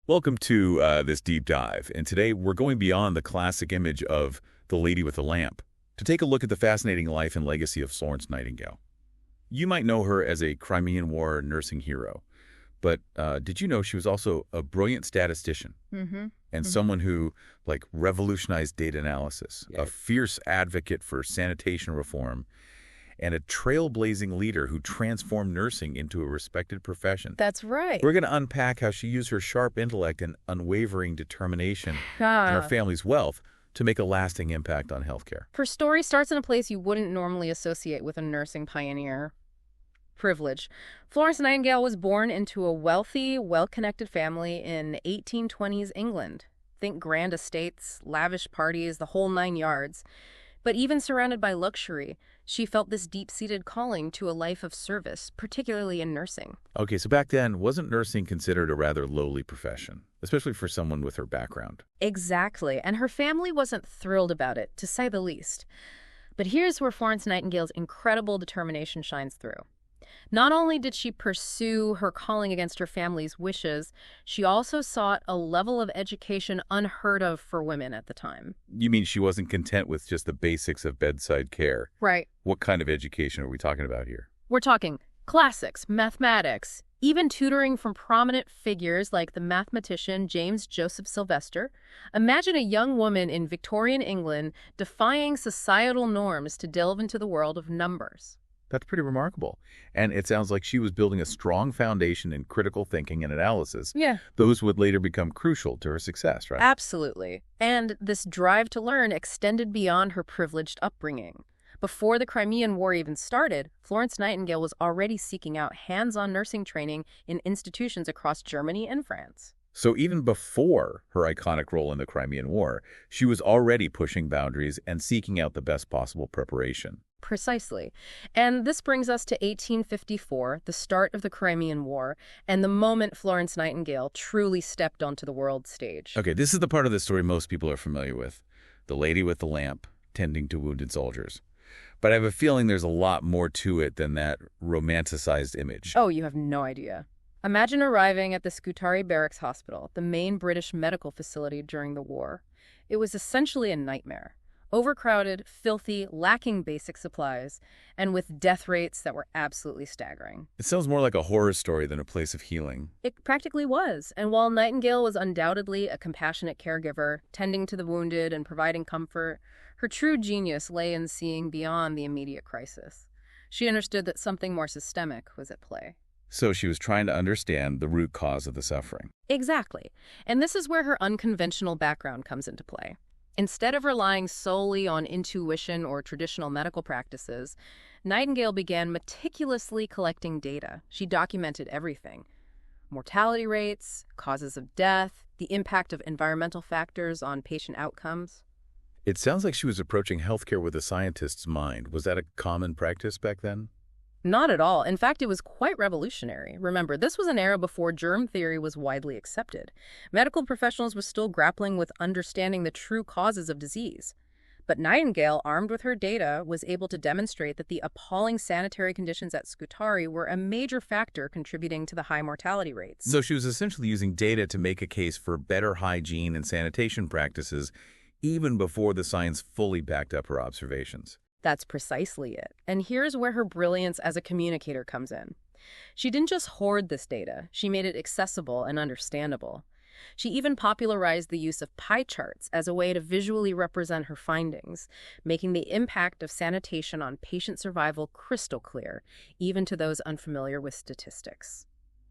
Welcome to this deep dive, and today we're going beyond the classic image of the lady with the lamp to take a look at the fascinating life and legacy of Florence Nightingale. You might know her as a Crimean War nursing hero, but did you know she was also a brilliant statistician Mm-hmm. and Mm-hmm. someone who, revolutionized data analysis, a Yes. fierce advocate for sanitation reform, and a trailblazing leader who transformed nursing into a respected profession? That's right. We're going to unpack how she used her sharp intellect and unwavering determination and her Ah. family's wealth to make a lasting impact on healthcare. Her story starts in a place you wouldn't normally associate with a nursing pioneer. Privilege. Florence Nightingale was born into a wealthy, well-connected family in 1820s England. Think grand estates, lavish parties, the whole 9 yards. But even surrounded by luxury, she felt this deep-seated calling to a life of service, particularly in nursing. Okay, so back then, wasn't nursing considered a rather lowly profession, especially for someone with her background? Exactly, and her family wasn't thrilled about it, to say the least. But here's where Florence Nightingale's incredible determination shines through. Not only did she pursue her calling against her family's wishes, she also sought a level of education unheard of for women at the time. You mean she wasn't content with just the basics of bedside care? Right. What kind of education are we talking about here? We're talking classics, mathematics, even tutoring from prominent figures like the mathematician James Joseph Sylvester. Imagine a young woman in Victorian England defying societal norms to delve into the world of numbers. That's pretty remarkable. And it sounds like she was building a strong foundation in critical thinking and analysis. Yeah. Those would later become crucial to her success, right? Absolutely. And this drive to learn extended beyond her privileged upbringing. Before the Crimean War even started, Florence Nightingale was already seeking out hands-on nursing training in institutions across Germany and France. So even before her iconic role in the Crimean War, she was already pushing boundaries and seeking out the best possible preparation. Precisely. And this brings us to 1854, the start of the Crimean War, and the moment Florence Nightingale truly stepped onto the world stage. Okay, this is the part of the story most people are familiar with. The lady with the lamp tending to wounded soldiers. But I have a feeling there's a lot more to it than that romanticized image. Oh, you have no idea. Imagine arriving at the Scutari Barracks Hospital, the main British medical facility during the war. It was essentially a nightmare. Overcrowded, filthy, lacking basic supplies, and with death rates that were absolutely staggering. It sounds more like a horror story than a place of healing. It practically was, and while Nightingale was undoubtedly a compassionate caregiver, tending to the wounded and providing comfort, her true genius lay in seeing beyond the immediate crisis. She understood that something more systemic was at play. So she was trying to understand the root cause of the suffering. Exactly. And this is where her unconventional background comes into play. Instead of relying solely on intuition or traditional medical practices, Nightingale began meticulously collecting data. She documented everything: mortality rates, causes of death, the impact of environmental factors on patient outcomes. It sounds like she was approaching healthcare with a scientist's mind. Was that a common practice back then? Not at all. In fact, it was quite revolutionary. Remember, this was an era before germ theory was widely accepted. Medical professionals were still grappling with understanding the true causes of disease. But Nightingale, armed with her data, was able to demonstrate that the appalling sanitary conditions at Scutari were a major factor contributing to the high mortality rates. So she was essentially using data to make a case for better hygiene and sanitation practices even before the science fully backed up her observations. That's precisely it. And here's where her brilliance as a communicator comes in. She didn't just hoard this data, she made it accessible and understandable. She even popularized the use of pie charts as a way to visually represent her findings, making the impact of sanitation on patient survival crystal clear, even to those unfamiliar with statistics.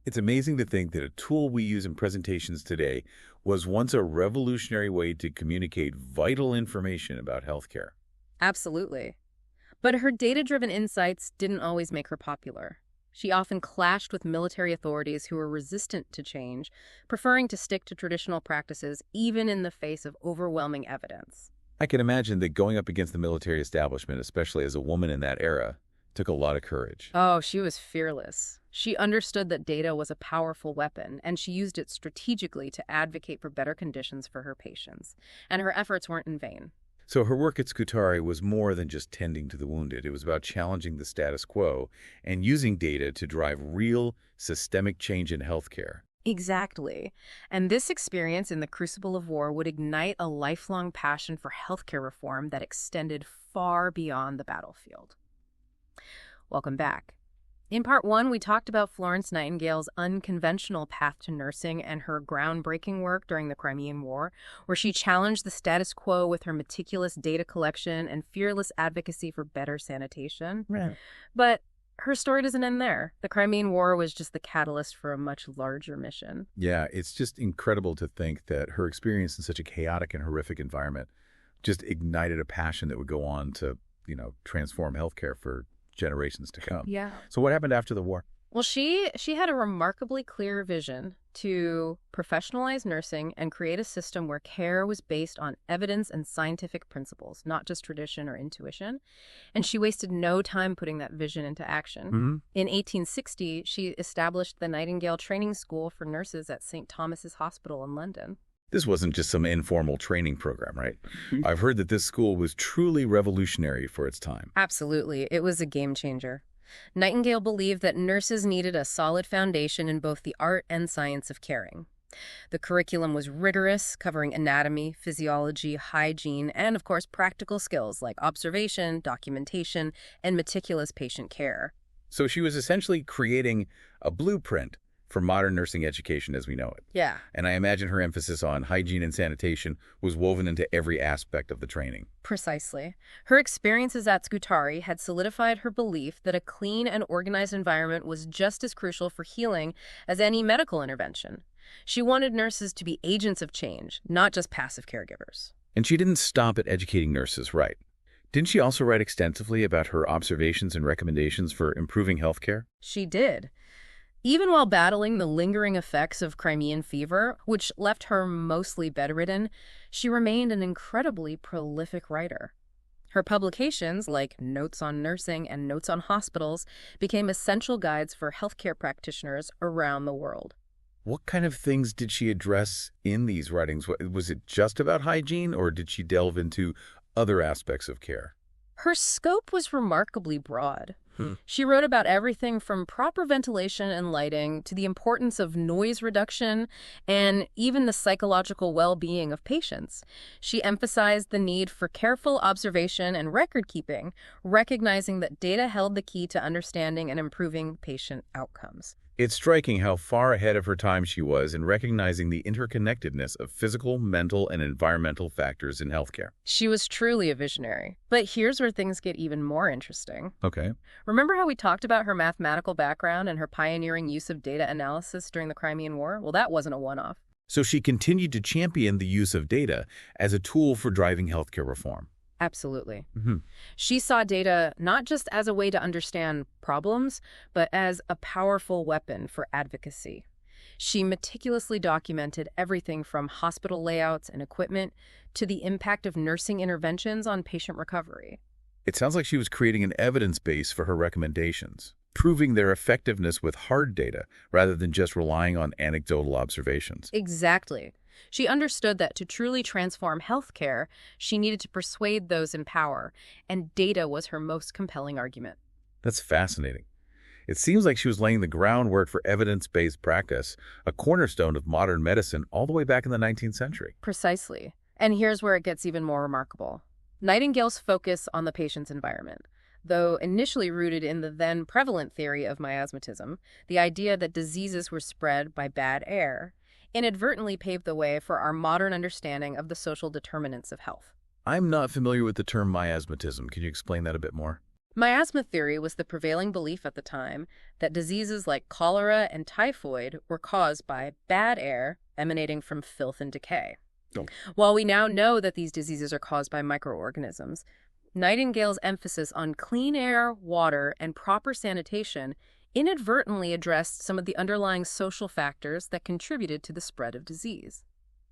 It's amazing to think that a tool we use in presentations today was once a revolutionary way to communicate vital information about healthcare. Absolutely. But her data-driven insights didn't always make her popular. She often clashed with military authorities who were resistant to change, preferring to stick to traditional practices even in the face of overwhelming evidence. I can imagine that going up against the military establishment, especially as a woman in that era, took a lot of courage. Oh, she was fearless. She understood that data was a powerful weapon, and she used it strategically to advocate for better conditions for her patients. And her efforts weren't in vain. So her work at Scutari was more than just tending to the wounded. It was about challenging the status quo and using data to drive real systemic change in healthcare. Exactly. And this experience in the crucible of war would ignite a lifelong passion for healthcare reform that extended far beyond the battlefield. Welcome back. In part one, we talked about Florence Nightingale's unconventional path to nursing and her groundbreaking work during the Crimean War, where she challenged the status quo with her meticulous data collection and fearless advocacy for better sanitation. Right. But her story doesn't end there. The Crimean War was just the catalyst for a much larger mission. Yeah, it's just incredible to think that her experience in such a chaotic and horrific environment just ignited a passion that would go on to, transform healthcare for generations to come. Yeah. So what happened after the war? Well, she had a remarkably clear vision to professionalize nursing and create a system where care was based on evidence and scientific principles, not just tradition or intuition. And she wasted no time putting that vision into action. Mm-hmm. In 1860, she established the Nightingale Training School for Nurses at St. Thomas's Hospital in London. This wasn't just some informal training program, right? I've heard that this school was truly revolutionary for its time. Absolutely. It was a game changer. Nightingale believed that nurses needed a solid foundation in both the art and science of caring. The curriculum was rigorous, covering anatomy, physiology, hygiene, and, of course, practical skills like observation, documentation, and meticulous patient care. So she was essentially creating a blueprint for modern nursing education as we know it. Yeah. And I imagine her emphasis on hygiene and sanitation was woven into every aspect of the training. Precisely. Her experiences at Scutari had solidified her belief that a clean and organized environment was just as crucial for healing as any medical intervention. She wanted nurses to be agents of change, not just passive caregivers. And she didn't stop at educating nurses, right? Didn't she also write extensively about her observations and recommendations for improving healthcare? She did. Even while battling the lingering effects of Crimean fever, which left her mostly bedridden, she remained an incredibly prolific writer. Her publications, like Notes on Nursing and Notes on Hospitals, became essential guides for healthcare practitioners around the world. What kind of things did she address in these writings? Was it just about hygiene, or did she delve into other aspects of care? Her scope was remarkably broad. She wrote about everything from proper ventilation and lighting to the importance of noise reduction and even the psychological well-being of patients. She emphasized the need for careful observation and record-keeping, recognizing that data held the key to understanding and improving patient outcomes. It's striking how far ahead of her time she was in recognizing the interconnectedness of physical, mental, and environmental factors in healthcare. She was truly a visionary. But here's where things get even more interesting. Okay. Remember how we talked about her mathematical background and her pioneering use of data analysis during the Crimean War? Well, that wasn't a one-off. So she continued to champion the use of data as a tool for driving healthcare reform. Absolutely. Mm-hmm. She saw data not just as a way to understand problems, but as a powerful weapon for advocacy. She meticulously documented everything from hospital layouts and equipment to the impact of nursing interventions on patient recovery. It sounds like she was creating an evidence base for her recommendations, proving their effectiveness with hard data rather than just relying on anecdotal observations. Exactly. She understood that to truly transform healthcare, she needed to persuade those in power, and data was her most compelling argument. That's fascinating. It seems like she was laying the groundwork for evidence-based practice, a cornerstone of modern medicine all the way back in the 19th century. Precisely. And here's where it gets even more remarkable. Nightingale's focus on the patient's environment. Though initially rooted in the then prevalent theory of miasmatism, the idea that diseases were spread by bad air, inadvertently paved the way for our modern understanding of the social determinants of health. I'm not familiar with the term miasmatism. Can you explain that a bit more? Miasma theory was the prevailing belief at the time that diseases like cholera and typhoid were caused by bad air emanating from filth and decay. Oh. While we now know that these diseases are caused by microorganisms, Nightingale's emphasis on clean air, water, and proper sanitation inadvertently addressed some of the underlying social factors that contributed to the spread of disease.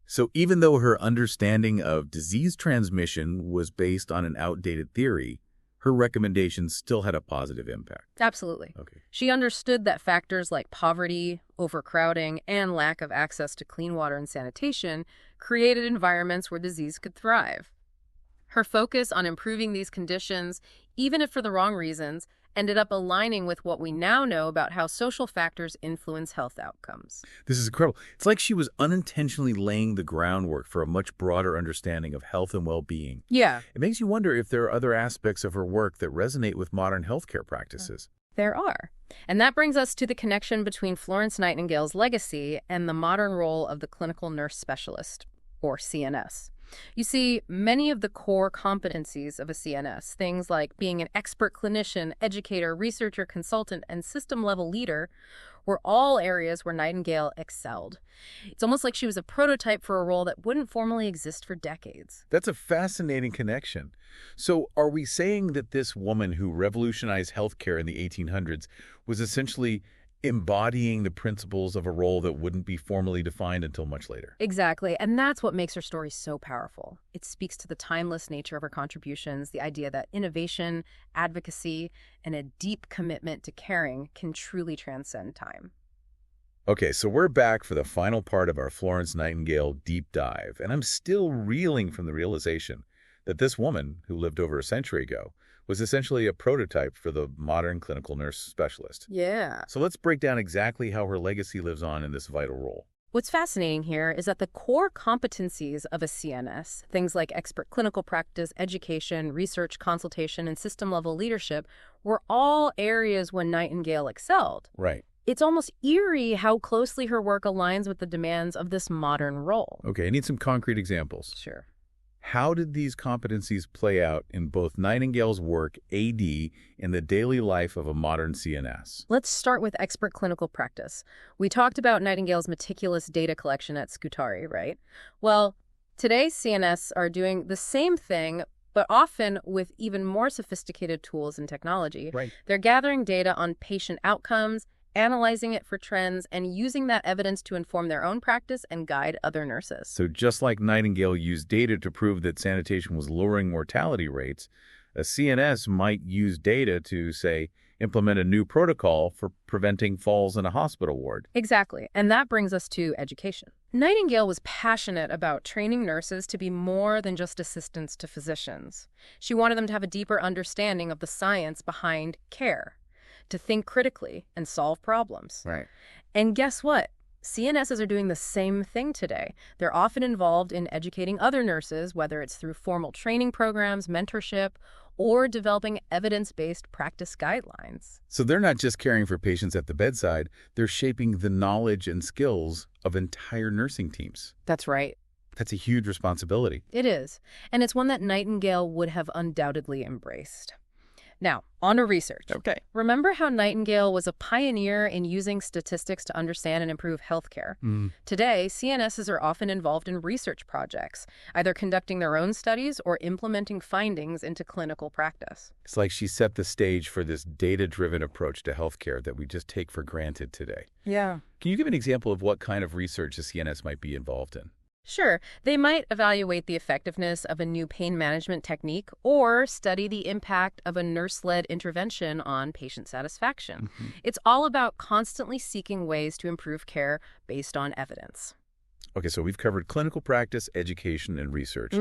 So even though her understanding of disease transmission was based on an outdated theory, her recommendations still had a positive impact. Absolutely. Okay. She understood that factors like poverty, overcrowding, and lack of access to clean water and sanitation created environments where disease could thrive. Her focus on improving these conditions even if for the wrong reasons, ended up aligning with what we now know about how social factors influence health outcomes. This is incredible. It's like she was unintentionally laying the groundwork for a much broader understanding of health and well-being. Yeah, It makes you wonder if there are other aspects of her work that resonate with modern healthcare practices. there are. And that brings us to the connection between Florence Nightingale's legacy and the modern role of the clinical nurse specialist, or CNS. You see, many of the core competencies of a CNS, things like being an expert clinician, educator, researcher, consultant, and system-level leader, were all areas where Nightingale excelled. It's almost like she was a prototype for a role that wouldn't formally exist for decades. That's a fascinating connection. So are we saying that this woman who revolutionized healthcare in the 1800s was essentially embodying the principles of a role that wouldn't be formally defined until much later? Exactly, and that's what makes her story so powerful. It speaks to the timeless nature of her contributions, the idea that innovation, advocacy, and a deep commitment to caring can truly transcend time. Okay, so we're back for the final part of our Florence Nightingale deep dive, and I'm still reeling from the realization that this woman, who lived over a century ago, was essentially a prototype for the modern clinical nurse specialist. Yeah. So let's break down exactly how her legacy lives on in this vital role. What's fascinating here is that the core competencies of a CNS, things like expert clinical practice, education, research, consultation, and system-level leadership, were all areas when Nightingale excelled. Right. It's almost eerie how closely her work aligns with the demands of this modern role. Okay, I need some concrete examples. Sure. How did these competencies play out in both Nightingale's work, AD, and the daily life of a modern CNS? Let's start with expert clinical practice. We talked about Nightingale's meticulous data collection at Scutari, right? Well, today's CNS are doing the same thing, but often with even more sophisticated tools and technology. Right. They're gathering data on patient outcomes, analyzing it for trends, and using that evidence to inform their own practice and guide other nurses. So just like Nightingale used data to prove that sanitation was lowering mortality rates, a CNS might use data to, say, implement a new protocol for preventing falls in a hospital ward. Exactly, and that brings us to education. Nightingale was passionate about training nurses to be more than just assistants to physicians. She wanted them to have a deeper understanding of the science behind care, to think critically and solve problems. Right. And guess what? CNSs are doing the same thing today. They're often involved in educating other nurses, whether it's through formal training programs, mentorship, or developing evidence-based practice guidelines. So they're not just caring for patients at the bedside, they're shaping the knowledge and skills of entire nursing teams. That's right. That's a huge responsibility. It is. And it's one that Nightingale would have undoubtedly embraced. Now, on to research. Okay. Remember how Nightingale was a pioneer in using statistics to understand and improve healthcare? Today, CNSs are often involved in research projects, either conducting their own studies or implementing findings into clinical practice. It's like she set the stage for this data-driven approach to healthcare that we just take for granted today. Yeah. Can you give an example of what kind of research a CNS might be involved in? Sure, they might evaluate the effectiveness of a new pain management technique or study the impact of a nurse-led intervention on patient satisfaction. It's all about constantly seeking ways to improve care based on evidence. Okay, so we've covered clinical practice, education, and research.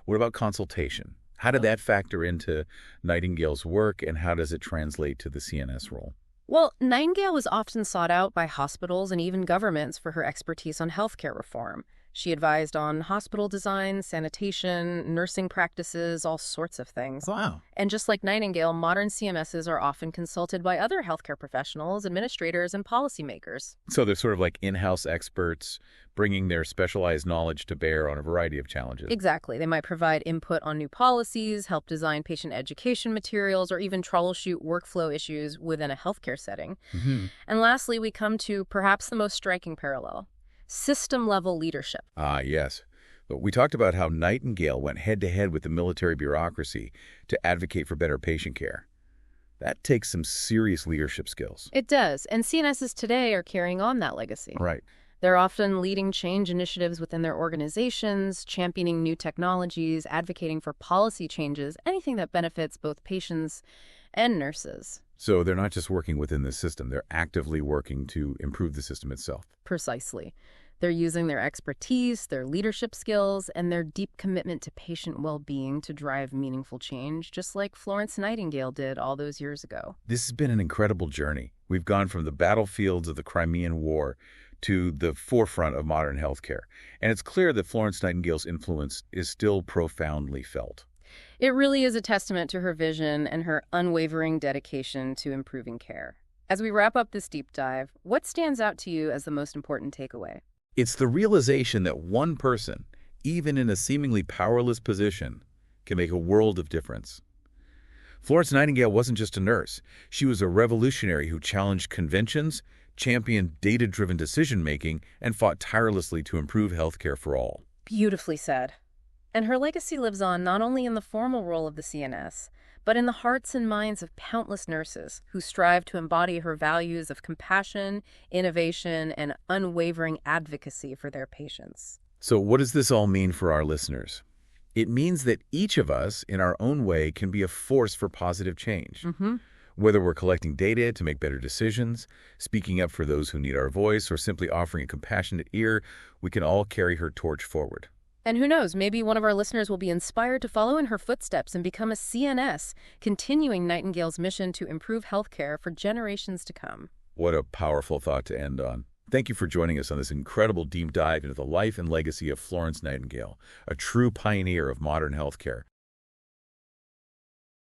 What about consultation? How did that factor into Nightingale's work, and how does it translate to the CNS role? Well, Nightingale was often sought out by hospitals and even governments for her expertise on healthcare reform. She advised on hospital design, sanitation, nursing practices, all sorts of things. Wow. And just like Nightingale, modern CMSs are often consulted by other healthcare professionals, administrators, and policymakers. So they're sort of like in-house experts bringing their specialized knowledge to bear on a variety of challenges. Exactly. They might provide input on new policies, help design patient education materials, or even troubleshoot workflow issues within a healthcare setting. And lastly, we come to perhaps the most striking parallel: system-level leadership. Ah, yes. But we talked about how Nightingale went head-to-head with the military bureaucracy to advocate for better patient care. That takes some serious leadership skills. It does, and CNSs today are carrying on that legacy. Right. They're often leading change initiatives within their organizations, championing new technologies, advocating for policy changes, anything that benefits both patients and nurses. So they're not just working within the system, they're actively working to improve the system itself. Precisely. They're using their expertise, their leadership skills, and their deep commitment to patient well-being to drive meaningful change, just like Florence Nightingale did all those years ago. This has been an incredible journey. We've gone from the battlefields of the Crimean War to the forefront of modern healthcare, and it's clear that Florence Nightingale's influence is still profoundly felt. It really is a testament to her vision and her unwavering dedication to improving care. As we wrap up this deep dive, what stands out to you as the most important takeaway? It's the realization that one person, even in a seemingly powerless position, can make a world of difference. Florence Nightingale wasn't just a nurse. She was a revolutionary who challenged conventions, championed data-driven decision-making, and fought tirelessly to improve healthcare for all. Beautifully said. And her legacy lives on not only in the formal role of the CNS, but in the hearts and minds of countless nurses who strive to embody her values of compassion, innovation, and unwavering advocacy for their patients. So what does this all mean for our listeners? It means that each of us, in our own way, can be a force for positive change. Whether we're collecting data to make better decisions, speaking up for those who need our voice, or simply offering a compassionate ear, we can all carry her torch forward. And who knows, maybe one of our listeners will be inspired to follow in her footsteps and become a CNS, continuing Nightingale's mission to improve healthcare for generations to come. What a powerful thought to end on. Thank you for joining us on this incredible deep dive into the life and legacy of Florence Nightingale, a true pioneer of modern healthcare.